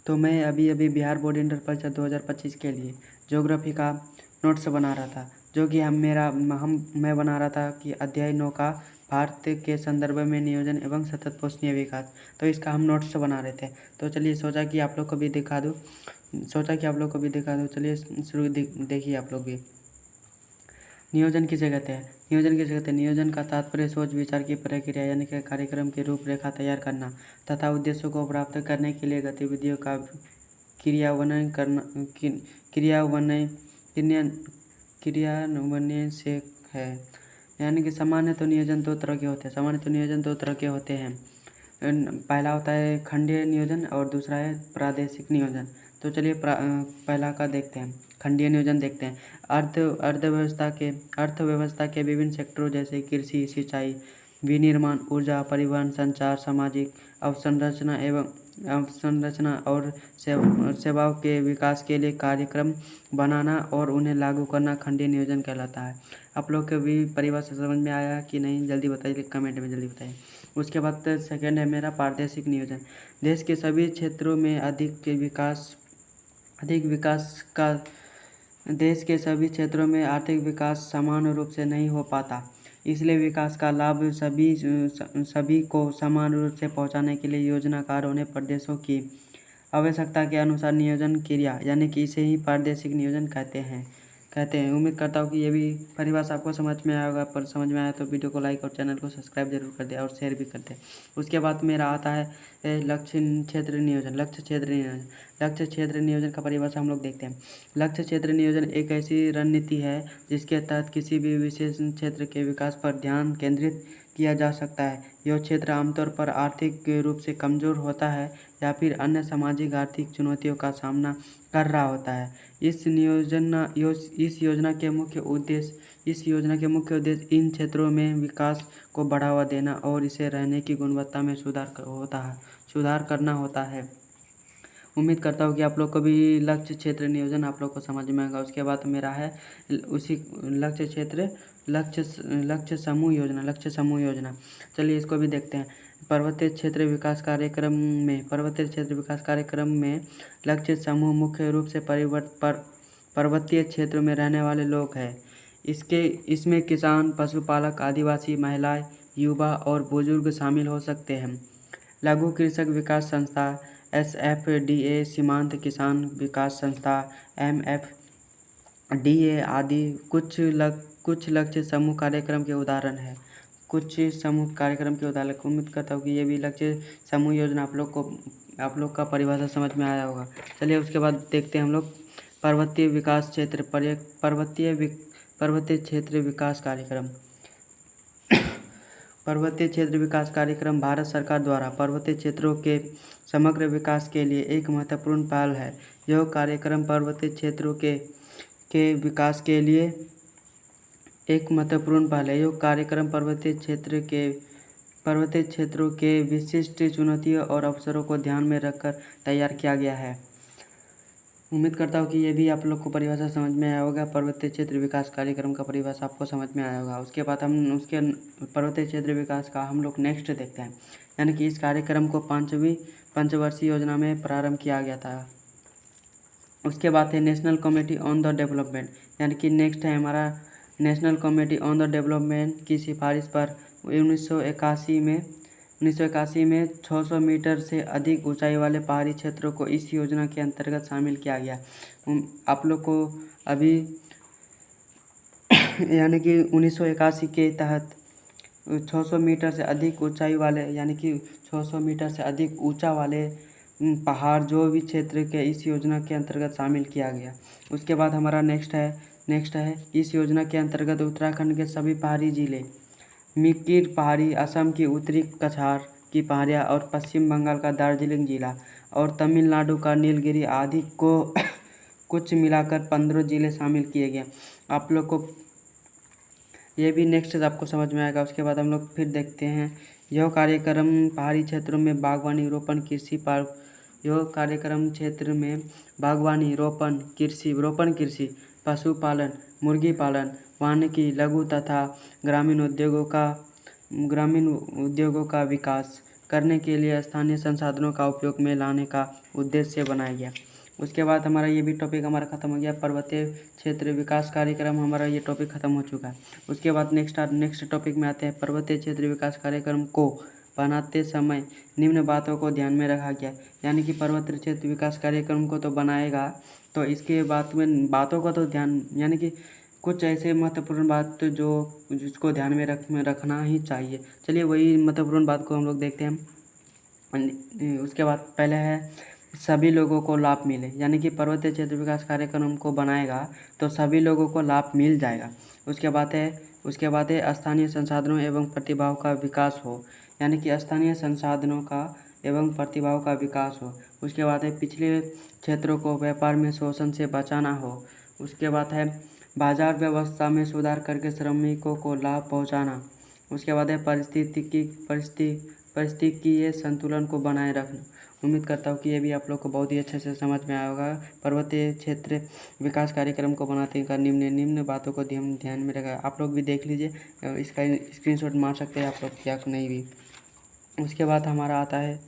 तो मैं अभी अभी बिहार बोर्ड इंटर परीक्षा 2025 के लिए ज्योग्राफी का नोट्स बना रहा था, जो कि मैं बना रहा था कि अध्याय 9 का भारत के संदर्भ में नियोजन एवं सतत पोषणीय विकास। तो इसका हम नोट्स बना रहे थे। तो चलिए सोचा कि आप लोग को भी दिखा दूँ। चलिए शुरू देखिए आप लोग भी। नियोजन किसे कहते हैं? नियोजन का तात्पर्य सोच विचार की प्रक्रिया यानी कि कार्यक्रम की रूपरेखा तैयार करना तथा उद्देश्यों को प्राप्त करने के लिए गतिविधियों का क्रियान्वयन से है। यानी कि सामान्य तो नियोजन दो तरह के होते हैं। पहला होता है खंडीय नियोजन और दूसरा है प्रादेशिक नियोजन। तो चलिए पहला का देखते हैं, खंडीय नियोजन देखते हैं। अर्थव्यवस्था के विभिन्न सेक्टरों जैसे कृषि, सिंचाई, विनिर्माण, ऊर्जा, परिवहन, संचार, सामाजिक अवसंरचना और सेवाओं के विकास के लिए कार्यक्रम बनाना और उन्हें लागू करना खंडीय नियोजन कहलाता है। आप लोग को भी परिभाषा समझ में आया कि नहीं? जल्दी बताइए, कमेंट में जल्दी बताइए। उसके बाद सेकेंड है मेरा प्रादेशिक नियोजन। देश के सभी क्षेत्रों में आर्थिक विकास समान रूप से नहीं हो पाता, इसलिए विकास का लाभ सभी को समान रूप से पहुंचाने के लिए योजनाकारों ने प्रदेशों की आवश्यकता के अनुसार नियोजन किया, यानी कि इसे ही प्रादेशिक नियोजन कहते हैं। उम्मीद करता हूँ कि ये भी परिभाषा आपको समझ में आया होगा। पर समझ में आया तो वीडियो को लाइक और चैनल को सब्सक्राइब जरूर कर दे और शेयर भी कर दे। उसके बाद मेरा आता है लक्ष्य क्षेत्र नियोजन का परिभाषा हम लोग देखते हैं। लक्ष्य क्षेत्र नियोजन एक ऐसी रणनीति है जिसके तहत किसी भी विशेष क्षेत्र के विकास पर ध्यान केंद्रित किया जा सकता है। यह क्षेत्र आमतौर पर आर्थिक रूप से कमजोर होता है या फिर अन्य सामाजिक आर्थिक चुनौतियों का सामना कर रहा होता है। इस योजना के मुख्य उद्देश्य इन क्षेत्रों में विकास को बढ़ावा देना और इसे रहने की गुणवत्ता में सुधार करना होता है। उम्मीद करता हूँ कि आप लोग को भी लक्ष्य क्षेत्र नियोजन आप लोग को समझ में आएगा। उसके बाद मेरा है उसी लक्ष्य समूह योजना। चलिए इसको भी देखते हैं। पर्वतीय क्षेत्र विकास कार्यक्रम में लक्ष्य समूह मुख्य रूप से पर्वतीय क्षेत्रों में रहने वाले लोग हैं। इसमें किसान, पशुपालक, आदिवासी, महिलाएं, युवा और बुजुर्ग शामिल हो सकते हैं। लघु कृषक विकास संस्था SFDA, सीमांत किसान विकास संस्था MFDA आदि कुछ लक्ष्य समूह कार्यक्रम के उदाहरण है। उम्मीद करता हूँ कि ये भी लक्ष्य समूह योजना आप लोग का परिभाषा समझ में आया होगा। चलिए उसके बाद देखते हैं हम लोग पर्वतीय क्षेत्र विकास कार्यक्रम। पर्वतीय क्षेत्र विकास कार्यक्रम भारत सरकार द्वारा पर्वतीय क्षेत्रों के समग्र विकास के लिए एक महत्वपूर्ण पहल है। यह कार्यक्रम पर्वतीय क्षेत्रों के विकास के लिए एक महत्वपूर्ण पहल है। यह कार्यक्रम पर्वतीय क्षेत्रों के विशिष्ट चुनौतियों और अवसरों को ध्यान में रखकर तैयार किया गया है। उम्मीद करता हूँ कि ये भी आप लोग को परिभाषा समझ में आया होगा। पर्वतीय क्षेत्र विकास कार्यक्रम का परिभाषा आपको समझ में आया होगा। उसके बाद हम उसके पर्वतीय क्षेत्र विकास का हम लोग नेक्स्ट देखते हैं, यानी कि इस कार्यक्रम को पंचवर्षीय योजना में प्रारंभ किया गया था। उसके बाद है national committee on the development, यानी कि नेक्स्ट है हमारा national committee on the development की सिफारिश पर 1981 में 600 मीटर से अधिक ऊंचाई वाले पहाड़ी क्षेत्रों को इस योजना के अंतर्गत शामिल किया गया। आप लोग को अभी यानी कि 1981 के तहत 600 मीटर से अधिक ऊंचाई वाले, यानी कि 600 मीटर से अधिक ऊंचा वाले पहाड़ जो भी क्षेत्र के इस योजना के अंतर्गत शामिल किया गया। उसके बाद हमारा नेक्स्ट है इस योजना के अंतर्गत उत्तराखंड के सभी पहाड़ी जिले, मिकिर पहाड़ी, असम की उत्तरी कछार की पहाड़ियाँ और पश्चिम बंगाल का दार्जिलिंग जिला और तमिलनाडु का नीलगिरी आदि को कुछ मिलाकर 15 जिले शामिल किए गए। आप लोग को ये भी नेक्स्ट आपको समझ में आएगा। उसके बाद हम लोग फिर देखते हैं यह कार्यक्रम पहाड़ी क्षेत्रों में बागवानी, रोपण कृषि, पशुपालन, मुर्गी पालन, वानिकी, लघु तथा ग्रामीण उद्योगों का विकास करने के लिए स्थानीय संसाधनों का उपयोग में लाने का उद्देश्य से बनाया गया। उसके बाद हमारा ये भी टॉपिक हमारा ख़त्म हो गया, पर्वतीय क्षेत्र विकास कार्यक्रम, हमारा ये टॉपिक ख़त्म हो चुका है। उसके बाद नेक्स्ट टॉपिक में आते हैं, पर्वतीय क्षेत्र विकास कार्यक्रम को बनाते समय निम्न बातों को ध्यान में रखा गया। यानी कि पर्वतीय क्षेत्र विकास कार्यक्रम को तो बनाएगा, तो इसके बातों का तो ध्यान, यानी कि कुछ ऐसे महत्वपूर्ण बात जो जिसको ध्यान में रखना ही चाहिए। चलिए वही महत्वपूर्ण बात को हम लोग देखते हैं। उसके बाद पहले है सभी लोगों को लाभ मिले, यानी कि पर्वतीय क्षेत्र विकास कार्यक्रम को बनाएगा तो सभी लोगों को लाभ मिल जाएगा। उसके बाद है स्थानीय संसाधनों एवं प्रतिभाओं का विकास हो, यानी कि स्थानीय संसाधनों का एवं प्रतिभाओं का विकास हो। उसके बाद है पिछले क्षेत्रों को व्यापार में शोषण से बचाना हो। उसके बाद है बाजार व्यवस्था में सुधार करके श्रमिकों को लाभ पहुंचाना। उसके बाद है पारिस्थितिकीय संतुलन को बनाए रखना। उम्मीद करता हूँ कि ये भी आप लोग को बहुत ही अच्छे से समझ में आया होगा। पर्वतीय क्षेत्र विकास कार्यक्रम को बनाते का निम्न बातों को ध्यान में रखा। आप लोग भी देख लीजिए, इसका स्क्रीनशॉट मार सकते हैं आप लोग या नहीं भी। उसके बाद हमारा आता है